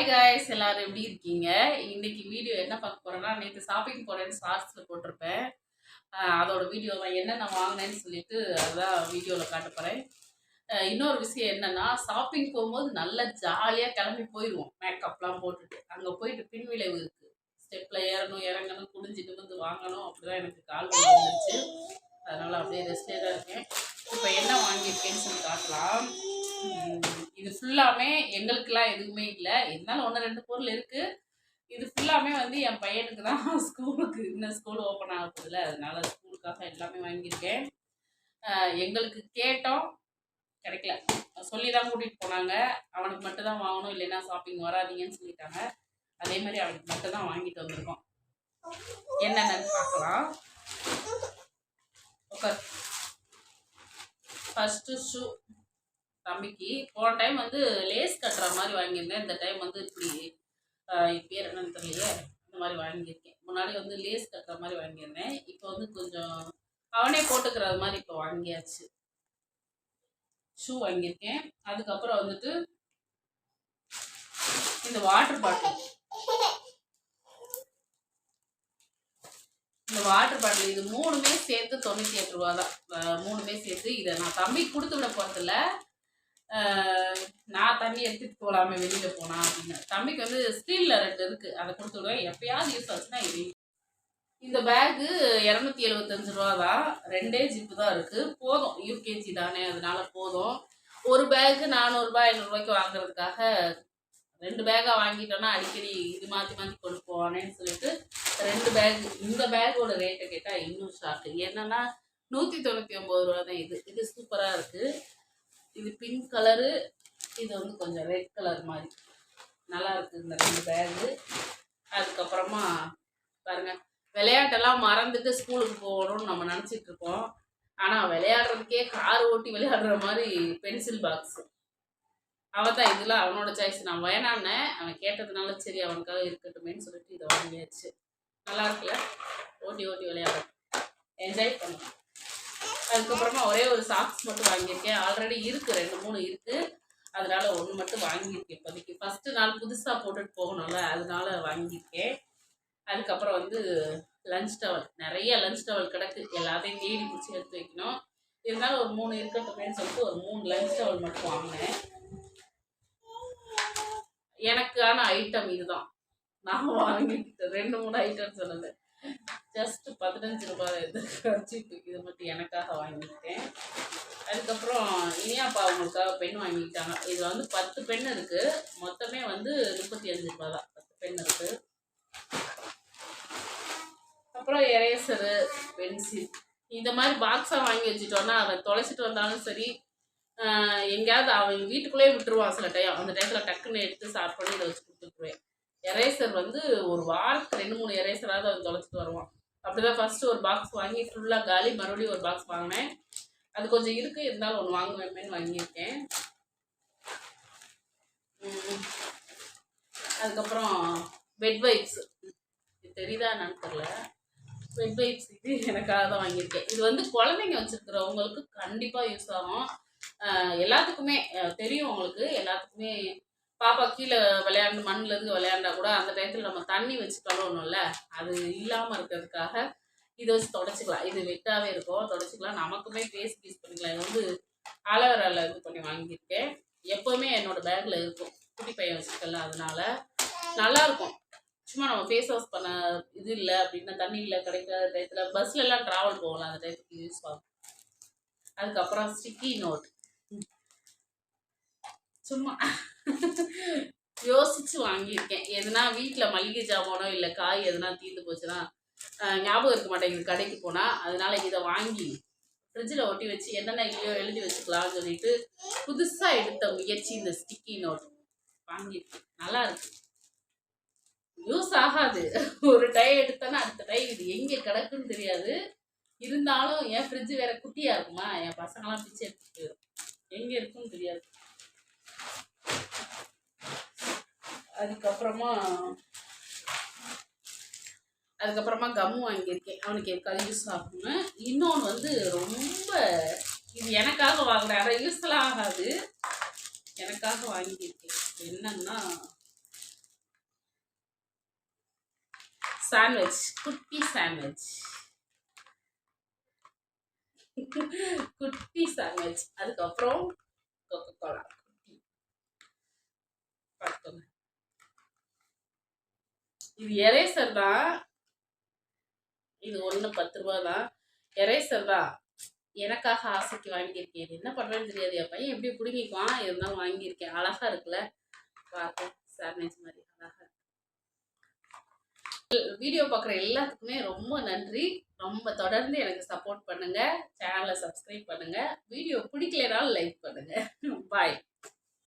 Hi guys, எல்லாரும் எப்படி இருக்கீங்க? இன்னைக்கு வீடியோ என்ன பார்க்க போறேன்னா, நேற்று ஷாப்பிங் போறேன்னு ஷார்ட்ஸில் போட்டிருப்பேன். அதோட வீடியோ தான் என்னென்ன வாங்கினேன்னு சொல்லிட்டு அதான் வீடியோவில் காட்ட போகிறேன். இன்னொரு விஷயம் என்னன்னா, ஷாப்பிங் போகும்போது நல்லா ஜாலியாக கிளம்பி போயிடுவோம். மேக்கப்லாம் போட்டுட்டு அங்கே போயிட்டு பின்விளைவு இருக்கு. ஸ்டெப்பில் ஏறணும், இறங்கணும், குடிஞ்சிட்டு வந்து வாங்கணும். அப்படிதான் எனக்கு கால் வந்துருச்சு. அதனால அப்படியே ரெஸ்டே தான் இருக்கேன். இப்போ என்ன வாங்கியிருக்கேன்னு சொல்லி காட்டலாம். இது ஃபுல்லாமே எங்களுக்கெல்லாம் எதுவுமே இல்லை, இருந்தாலும் ஒன்று ரெண்டு பொருள் இருக்கு. இது ஃபுல்லாமே வந்து என் பையனுக்கு தான் ஸ்கூலுக்கு இன்னும் ஸ்கூல் ஓப்பன் ஆகுதுல, அதனால ஸ்கூலுக்காக எல்லாமே வாங்கியிருக்கேன். எங்களுக்கு கேட்டோம், கிடைக்கல. சொல்லி தான் கூட்டிகிட்டு போனாங்க. அவனுக்கு மட்டும் தான் வாங்கணும், இல்லைன்னா ஷாப்பிங் வராதிங்கன்னு சொல்லிட்டாங்க. அதே மாதிரி அவனுக்கு மட்டும் தான் வாங்கிட்டு வந்திருக்கோம். என்னென்னு பார்க்கலாம். ஃபர்ஸ்ட்டு ஷூ தம்பிக்கு. போன டைம் வந்து லேஸ் கட்டுற மாதிரி வாங்கியிருந்தேன். இந்த டைம் வந்து இப்படி பேர் என்னன்னு தெரியலையே, இந்த மாதிரி வாங்கியிருக்கேன். முன்னாடி வந்து லேஸ் கட்டுற மாதிரி வாங்கியிருந்தேன். இப்போ வந்து கொஞ்சம் அவனே போட்டுக்கிறது மாதிரி இப்போ வாங்கியாச்சு. ஷூ வாங்கியிருக்கேன். அதுக்கப்புறம் வந்துட்டு இந்த வாட்டர் பாட்டில். இந்த வாட்டர் பாட்டில் இது மூணுமே சேர்த்து 98 ரூபா தான். மூணுமே சேர்த்து. இதை நான் தம்பிக்கு கொடுத்து விட போகிறதில்ல, நான் தண்ணி எடுத்துகிட்டு போகலாமே வெளியில் போனா அப்படின்னு. தம்பிக்கு வந்து ஸ்டீலில் 2 இருக்குது, அதை கொடுத்து விடுவேன். எப்பயாவது யூஸ் ஆச்சுன்னா இது. இந்த பேக்கு 275 ரூபா தான். 2 ஜிப்பு தான் இருக்குது. போதும், யூகேஜி தானே, அதனால போதும். ஒரு பேக்கு 400 ரூபாய் 500 ரூபாய்க்கு வாங்குறதுக்காக 2 பேக்காக வாங்கிட்டோன்னா அடிக்கடி இது மாற்றி மாற்றி கொண்டு போவானேன்னு சொல்லிட்டு 2 பேக். இந்த பேக்கோட ரேட்டை கேட்டால் இன்னும் ஷாக்கு. என்னன்னா 199 ரூபா தான். இது சூப்பராக இருக்குது. இது பிங்க் கலரு, இது வந்து கொஞ்சம் ரெட் கலர் மாதிரி நல்லா இருக்குது இந்த 2 பேகு. அதுக்கப்புறமா பாருங்கள், விளையாட்டெல்லாம் மறந்துட்டு ஸ்கூலுக்கு போகணும்னு நம்ம நினச்சிட்டு இருக்கோம். ஆனால் விளையாடுறதுக்கே கார் ஓட்டி விளையாடுற மாதிரி பென்சில் பாக்ஸு. அவன் தான் இதெல்லாம் அவனோட சாய்ஸ். நான் வேணான்னேன், அவன் கேட்டதுனால சரி அவனுக்காக இருக்கட்டுமேன்னு சொல்லிட்டு இதை வாங்கியாச்சு. நல்லா இருக்குல்ல, ஓட்டி ஓட்டி விளையாட என்ஜாய் பண்ணலாம். அதுக்கப்புறமா ஒரே ஒரு சாக்ஸ் மட்டும் வாங்கியிருக்கேன். ஆல்ரெடி இருக்குது, 2-3 இருக்குது. அதனால ஒன்று மட்டும் வாங்கியிருக்கேன் இப்போதைக்கு. ஃபஸ்ட்டு நாள் புதுசாக போட்டுட்டு போகணும்ல, அதனால வாங்கியிருக்கேன். அதுக்கப்புறம் வந்து லஞ்ச் டவல், நிறைய லஞ்ச் டவல் கிடக்கு. எல்லாத்தையும் தேடி பிடிச்சி எடுத்து வைக்கணும். இருந்தாலும் ஒரு 3 இருக்கட்டுமேன்னு சொல்லிட்டு ஒரு 3 லஞ்ச் டவல் மட்டும் வாங்கினேன். எனக்கான ஐட்டம் இதுதான். நான் வாங்கிக்கிட்டேன் 2-3 ஐட்டம் சொன்னது. ஜஸ்ட் 15 ரூபாய் இது சீப்பு. இது மட்டும் எனக்காக வாங்கிக்கிட்டேன். அதுக்கப்புறம் இனியாப்பா அவங்களுக்காக பென் வாங்கிக்கிட்டாங்க. இது வந்து 10 பென் இருக்குது. மொத்தமே வந்து 35 ரூபாய் தான். 10 பென் இருக்குது. அப்புறம் எரேசரு, பென்சில், இந்த மாதிரி பாக்ஸாக வாங்கி வச்சுட்டோன்னா அவன் தொலைச்சிட்டு வந்தாலும் சரி, எங்கேயாவது அவன் வீட்டுக்குள்ளேயே விட்டுருவான் சில டைம். அந்த டைத்தில் டக்குன்னு எடுத்து ஸ்டார்ட் பண்ணி இதை வச்சு கொடுத்துட்டுருவேன். எரேசர் வந்து ஒரு வாரத்துக்கு 2-3 எரேசராவது அவன் தொலைச்சிட்டு வருவான். அப்படிதான் ஃபஸ்ட்டு ஒரு பாக்ஸ் வாங்கி ஃபுல்லாக காலி, மறுபடியும் ஒரு பாக்ஸ் வாங்கினேன். அது கொஞ்சம் இருக்குது, இருந்தாலும் ஒன்று வாங்குவேன்னு வாங்கியிருக்கேன். அதுக்கப்புறம் பெட் வைப்ஸ், இது தெரியுதா என்னன்னு தெரியல. பெட் வைப்ஸ் இது எனக்காக தான் வாங்கியிருக்கேன். இது வந்து குழந்தைங்க வச்சுருக்கிறவங்களுக்கு கண்டிப்பாக யூஸ் ஆகும். எல்லாத்துக்குமே தெரியும் உங்களுக்கு. எல்லாத்துக்குமே பாப்பா கீழே விளையாண்டு மண்ணிலேருந்து விளையாண்டா கூட அந்த டயத்தில் நம்ம தண்ணி வச்சு கழுவணும்ல, அது இல்லாமல் இருக்கிறதுக்காக இதை வச்சு தொடச்சிக்கலாம். இது வெட்டாகவே இருக்கும், தொடச்சிக்கலாம். நமக்குமே பேஸ்ட் யூஸ் பண்ணிக்கலாம். இது வந்து ஆலோவேராவில் இது பண்ணி வாங்கியிருக்கேன். எப்போவுமே என்னோடய பேக்கில் இருக்கும், குட்டி பையன் வச்சுருக்கல, அதனால நல்லாயிருக்கும். சும்மா நம்ம ஃபேஸ் வாஷ் பண்ண இது இல்லை அப்படின்னா, தண்ணி இல்லை கிடைக்காத டயத்தில் பஸ்லெலாம் ட்ராவல் போகலாம், அந்த டயத்துக்கு யூஸ் ஆகும். அதுக்கப்புறம் ஸ்டிக்கி நோட், சும்மா யோசிச்சு வாங்கியிருக்கேன். எதுனா வீட்டில் மளிகை ஜாமானோ இல்லை காய் எதுனா தீர்ந்து போச்சுன்னா ஞாபகம் இருக்க மாட்டேங்குது கடைக்கு போனால். அதனால இதை வாங்கி ஃப்ரிட்ஜில் ஒட்டி வச்சு என்னென்ன இல்லையோ எழுதி வச்சுக்கலாம்னு சொல்லிட்டு புதுசாக எடுத்த முயற்சி இந்த ஸ்டிக்கி நோட் வாங்கியிருக்கேன். நல்லா இருக்கு. யூஸ் ஆகாது, ஒரு டை எடுத்தோன்னா அடுத்த டை இது எங்கே கிடக்குன்னு தெரியாது. இருந்தாலும் என் ஃப்ரிட்ஜு வேற குட்டியாக இருக்குமா, என் பசங்களாம் பிச்சு எடுத்துட்டு போயிடும், எங்கே இருக்குன்னு தெரியாது. அதுக்கப்புறமா கம்மு வாங்கியிருக்கேன், அவனுக்கு எதுக்காக யூஸ் ஆகும்னு. இன்னொன்று வந்து ரொம்ப இது எனக்காக வாங்கினேன், அதை யூஸ்லாம் ஆகாது, எனக்காக வாங்கியிருக்கேன். என்னன்னா சாண்ட்விச், குட்டி சாண்ட்விச், குட்டி சாண்ட்விச். அதுக்கப்புறம் கோகோ கோலா குட்டி பார்த்துக்கோங்க. இது எரேசர் தான். இது ஒன்று 10 ரூபா தான். எரேசர் தான். எனக்காக ஆசைக்கு வாங்கியிருக்கேன். இது என்ன பண்ணுறேன்னு தெரியாது. என் பையன் எப்படி பிடுங்கிக்குவான், இருந்தாலும் வாங்கியிருக்கேன். அழகா இருக்குல்ல, பார்க்க சாண்ட்விச் மாதிரி அழகா. வீடியோ பார்க்குற எல்லாத்துக்குமே ரொம்ப நன்றி. ரொம்ப தொடர்ந்து எனக்கு சப்போர்ட் பண்ணுங்க. சேனலை சப்ஸ்கிரைப் பண்ணுங்க. வீடியோ பிடிக்கலனாலும் லைக் பண்ணுங்க. பாய்.